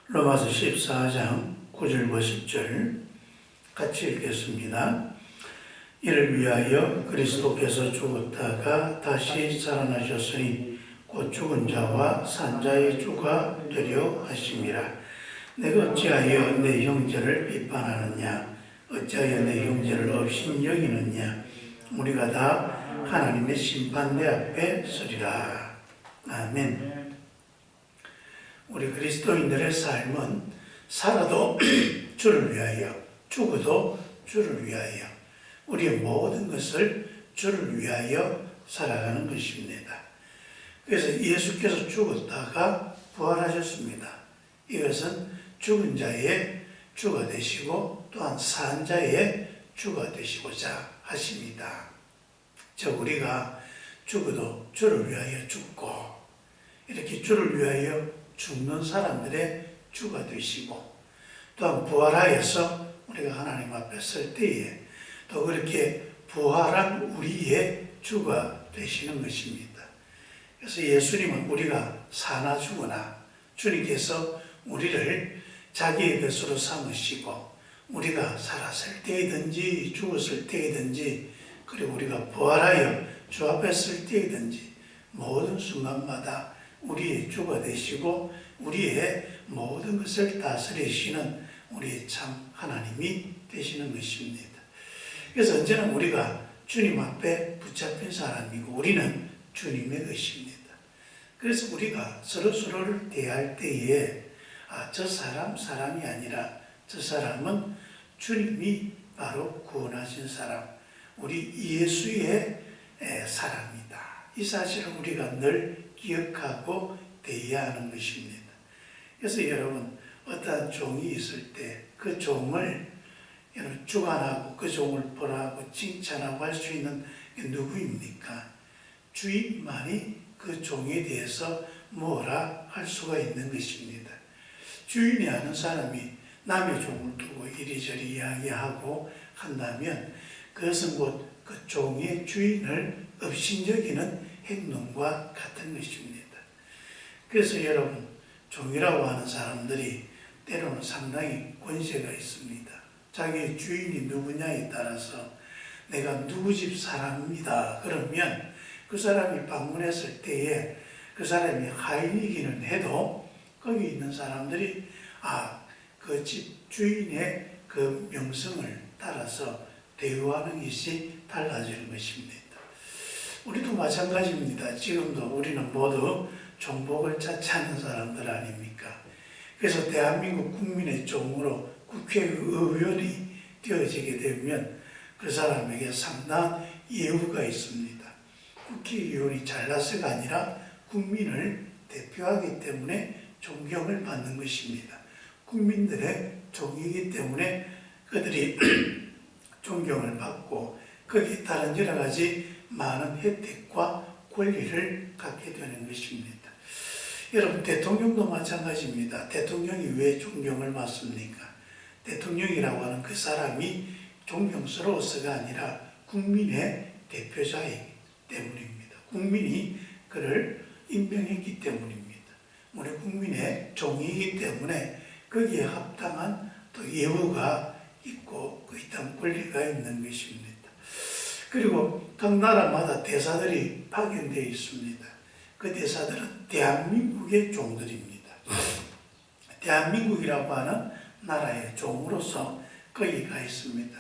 로마서 14장 9절과 10절 같이 읽겠습니다. 이를 위하여 그리스도께서 죽었다가 다시 살아나셨으니 곧 죽은 자와 산 자의 주가 되려 하심이라. 내가 어찌하여 내 형제를 비판하느냐? 어찌하여 내 형제를 없인 여기느냐? 우리가 다 하나님의 심판대 앞에 서리라. 아멘. 우리 그리스도인들의 삶은 살아도 주를 위하여, 죽어도 주를 위하여, 우리의 모든 것을 주를 위하여 살아가는 것입니다. 그래서 예수께서 죽었다가 부활하셨습니다. 이것은 죽은 자의 주가 되시고 또한 산 자의 주가 되시고자 하십니다. 즉 우리가 죽어도 주를 위하여 죽고 이렇게 주를 위하여 죽는 사람들의 주가 되시고 또한 부활하여서 우리가 하나님 앞에 설 때에 또 그렇게 부활한 우리의 주가 되시는 것입니다. 그래서 예수님은 우리가 사나 죽으나 주님께서 우리를 자기의 것으로 삼으시고 우리가 살았을 때이든지 죽었을 때이든지 그리고 우리가 부활하여 주 앞에 설 때이든지 모든 순간마다 우리의 주가 되시고 우리의 모든 것을 다스리시는 우리의 참 하나님이 되시는 것입니다. 그래서 언제나 우리가 주님 앞에 붙잡힌 사람이고 우리는 주님의 것입니다. 그래서 우리가 서로를 대할 때에 저 사람이 아니라 저 사람은 주님이 바로 구원하신 사람, 우리 예수의 사람이다. 이 사실을 우리가 늘 기억하고 대해야 하는 것입니다. 그래서 여러분 어떠한 종이 있을 때 그 종을 주관하고 그 종을 보라고 칭찬하고 할 수 있는 게 누구입니까? 주인만이 그 종에 대해서 뭐라 할 수가 있는 것입니다. 주인이 아는 사람이 남의 종을 두고 이리저리 이야기하고 한다면 그것은 곧 그 종의 주인을 업신여기는 행동과 같은 것입니다. 그래서 여러분 종이라고 하는 사람들이 때로는 상당히 권세가 있습니다. 자기의 주인이 누구냐에 따라서 내가 누구 집 사람입니다. 그러면 그 사람이 방문했을 때에 그 사람이 하인이기는 해도 거기 있는 사람들이 그 집 주인의 그 명성을 따라서 대우하는 것이 달라지는 것입니다. 우리도 마찬가지입니다. 지금도 우리는 모두 종복을 자처하는 사람들 아닙니까? 그래서 대한민국 국민의 종으로 국회의원이 되어지게 되면 그 사람에게 상당한 예우가 있습니다. 국회의원이 잘나서가 아니라 국민을 대표하기 때문에 존경을 받는 것입니다. 국민들의 종이기 때문에 그들이 존경을 받고 거기에 따른 여러 가지 많은 혜택과 권리를 갖게 되는 것입니다. 여러분 대통령도 마찬가지입니다. 대통령이 왜 존경을 받습니까? 대통령이라고 하는 그 사람이 존경스러워서가 아니라 국민의 대표자이기 때문입니다. 국민이 그를 임명했기 때문입니다. 우리 국민의 종이기 때문에 거기에 합당한 또 예우가 있고 그 이딴 권리가 있는 것입니다. 그리고 각 나라마다 대사들이 파견되어 있습니다. 그 대사들은 대한민국의 종들입니다. 대한민국이라고 하는 나라의 종으로서 거기 가 있습니다.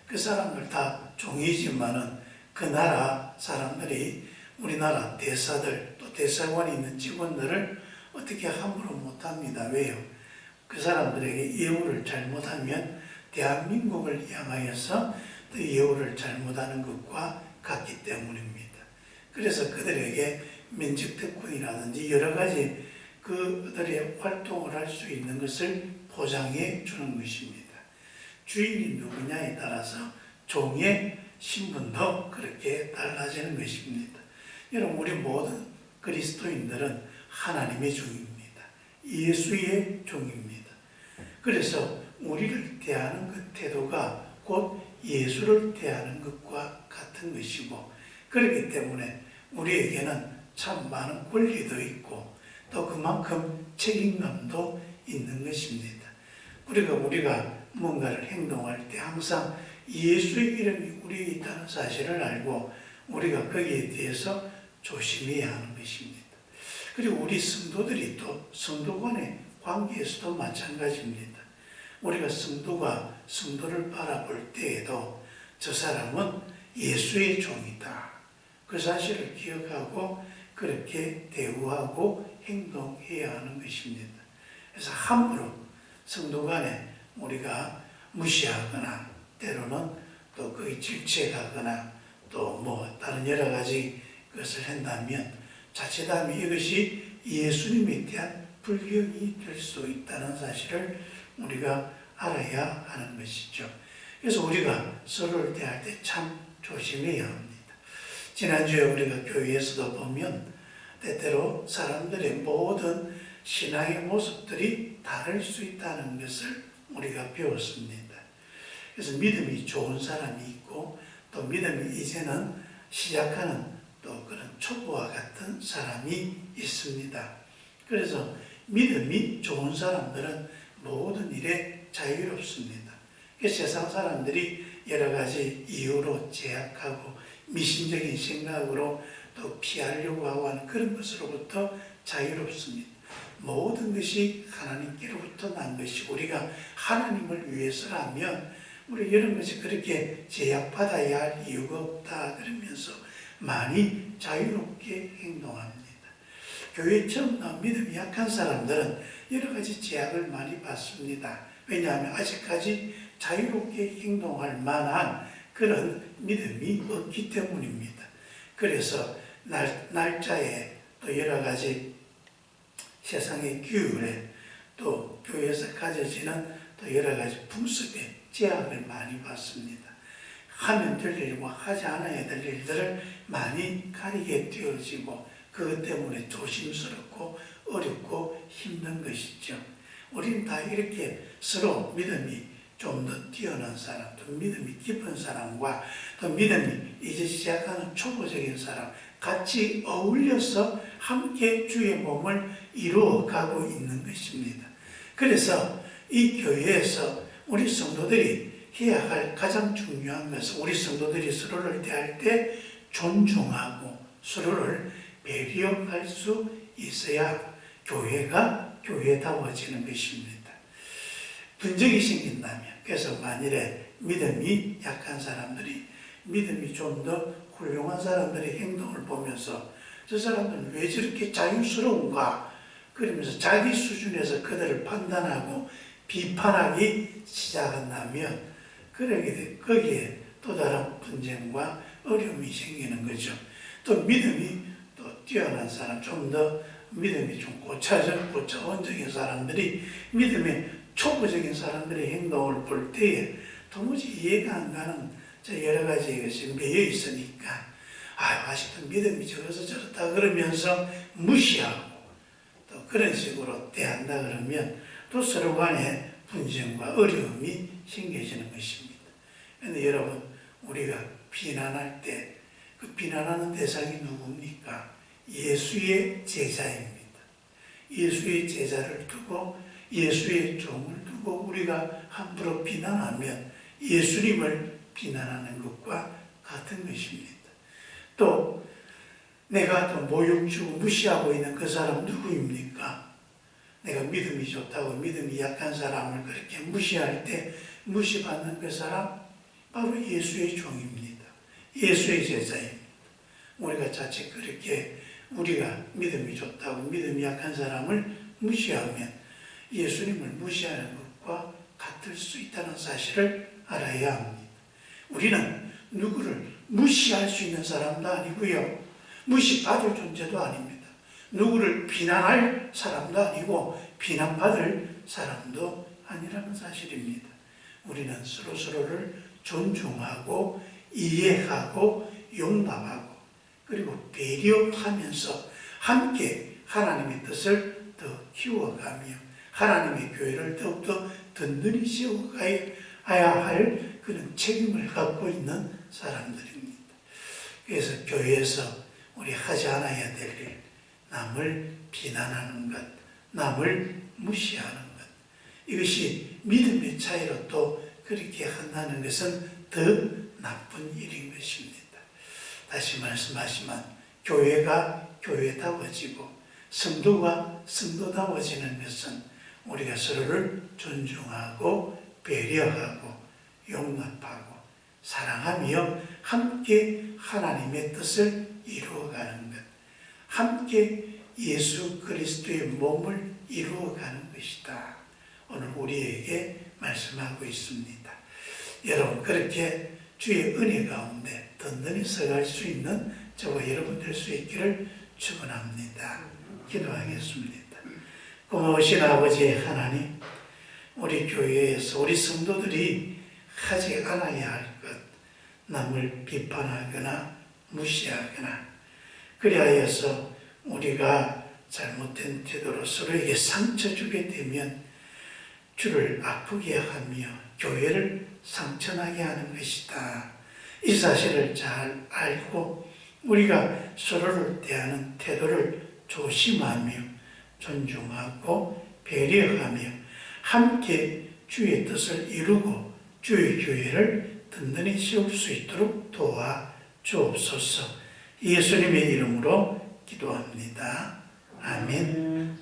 그 사람들 다 종이지만은 그 나라 사람들이 우리나라 대사들 또 대사관에 있는 직원들을 어떻게 함부로 못합니다. 왜요? 그 사람들에게 예우를 잘못하면 대한민국을 향하여서 또 예우를 잘못하는 것과 같기 때문입니다. 그래서 그들에게 면직특권이라든지 여러 가지 그들의 활동을 할 수 있는 것을 보장해 주는 것입니다. 주인이 누구냐에 따라서 종의 신분도 그렇게 달라지는 것입니다. 여러분 우리 모든 그리스도인들은 하나님의 종입니다. 예수의 종입니다. 그래서 우리를 대하는 그 태도가 곧 예수를 대하는 것과 같은 것이고 그렇기 때문에 우리에게는 참 많은 권리도 있고 또 그만큼 책임감도 있는 것입니다. 우리가 뭔가를 행동할 때 항상 예수의 이름이 우리에 있다는 사실을 알고 우리가 거기에 대해서 조심해야 하는 것입니다. 그리고 우리 성도들이 또 성도 간의 관계에서도 마찬가지입니다. 우리가 성도가 성도를 바라볼 때에도 저 사람은 예수의 종이다, 그 사실을 기억하고 그렇게 대우하고 행동해야 하는 것입니다. 그래서 함부로 성도 간에 우리가 무시하거나 때로는 또 거의 질책하거나 또 뭐 다른 여러 가지 것을 한다면 자칫하면 이것이 예수님에 대한 불경이 될 수 있다는 사실을 우리가 알아야 하는 것이죠. 그래서 우리가 서로를 대할 때 참 조심해야 합니다. 지난주에 우리가 교회에서도 보면 때때로 사람들의 모든 신앙의 모습들이 다를 수 있다는 것을 우리가 배웠습니다. 그래서 믿음이 좋은 사람이 있고 또 믿음이 이제는 시작하는 또 그런 초보와 같은 사람이 있습니다. 그래서 믿음이 좋은 사람들은 모든 일에 자유롭습니다. 세상 사람들이 여러 가지 이유로 제약하고 미신적인 생각으로 또 피하려고 하고 하는 그런 것으로부터 자유롭습니다. 모든 것이 하나님께로부터 난 것이고 우리가 하나님을 위해서라면 우리 이런 것이 그렇게 제약받아야 할 이유가 없다 그러면서 많이 자유롭게 행동합니다. 교회에 처음 나온 믿음이 약한 사람들은 여러 가지 제약을 많이 받습니다. 왜냐하면 아직까지 자유롭게 행동할 만한 그런 믿음이 없기 때문입니다. 그래서 날짜에 또 여러 가지 세상의 규율에 또 교회에서 가져지는 또 여러 가지 풍습에 제약을 많이 받습니다. 하면 될 일과 하지 않아야 될 일들을 많이 가리게 되어지고 그것 때문에 조심스럽고 어렵고 힘든 것이죠. 우리는 다 이렇게 서로 믿음이 좀 더 뛰어난 사람, 또 믿음이 깊은 사람과 또 믿음이 이제 시작하는 초보적인 사람 같이 어울려서 함께 주의 몸을 이루어가고 있는 것입니다. 그래서 이 교회에서 우리 성도들이 해야 할 가장 중요한 것은 우리 성도들이 서로를 대할 때 존중하고 서로를 배려할 수 있어야 교회가 교회다워지는 것입니다. 분쟁이 생긴다면, 그래서 만일에 믿음이 약한 사람들이 믿음이 좀 더 훌륭한 사람들의 행동을 보면서 저 사람들은 왜 저렇게 자유스러운가 그러면서 자기 수준에서 그들을 판단하고 비판하기 시작한다면 거기에 또 다른 분쟁과 어려움이 생기는 거죠. 또 믿음이 또 뛰어난 사람, 좀 더 믿음이 좀 고차원적인 사람들이 믿음의 초보적인 사람들의 행동을 볼 때에 도무지 이해가 안 가는 여러 가지 것이 매여 있으니까 아직도 믿음이 저래서 저렇다 그러면서 무시하고 또 그런 식으로 대한다 그러면 또 서로 간에 분쟁과 어려움이 생겨지는 것입니다. 그런데 여러분, 우리가 비난할 때 그 비난하는 대상이 누굽니까? 예수의 제자입니다. 예수의 제자를 두고 예수의 종을 두고 우리가 함부로 비난하면 예수님을 비난하는 것과 같은 것입니다. 또 내가 또 모욕 주고 무시하고 있는 그 사람 누구입니까? 내가 믿음이 좋다고 믿음이 약한 사람을 그렇게 무시할 때 무시받는 그 사람 바로 예수의 종입니다. 예수의 제자입니다. 우리가 자칫 그렇게 우리가 믿음이 좋다고 믿음이 약한 사람을 무시하면 예수님을 무시하는 것과 같을 수 있다는 사실을 알아야 합니다. 우리는 누구를 무시할 수 있는 사람도 아니고요, 무시받을 존재도 아닙니다. 누구를 비난할 사람도 아니고 비난받을 사람도 아니라는 사실입니다. 우리는 서로서로를 존중하고 이해하고 용납하고 그리고 배려하면서 함께 하나님의 뜻을 더 키워가며 하나님의 교회를 더욱더 든든히 세워가야 할 그런 책임을 갖고 있는 사람들입니다. 그래서 교회에서 우리 하지 않아야 될 일, 남을 비난하는 것, 남을 무시하는 것, 이것이 믿음의 차이로 또 그렇게 한다는 것은 더 나쁜 일인 것입니다. 다시 말씀하지만 교회가 교회다워지고 성도가 성도다워지는 것은 우리가 서로를 존중하고 배려하고 용납하고 사랑하며 함께 하나님의 뜻을 이루어가는 것, 함께 예수 그리스도의 몸을 이루어가는 것이다. 오늘 우리에게 말씀하고 있습니다. 여러분, 그렇게 주의 은혜 가운데 든든히 서갈 수 있는 저와 여러분 될 수 있기를 축원합니다. 기도하겠습니다. 고마우신 아버지 하나님, 우리 교회에서 우리 성도들이 하지 않아야 할 것, 남을 비판하거나 무시하거나 그리하여서 우리가 잘못된 태도로 서로에게 상처 주게 되면 주를 아프게 하며 교회를 상처나게 하는 것이다. 이 사실을 잘 알고 우리가 서로를 대하는 태도를 조심하며 존중하고 배려하며 함께 주의 뜻을 이루고 주의 교회를 든든히 세울 수 있도록 도와 주옵소서. 예수님의 이름으로 기도합니다. 아멘.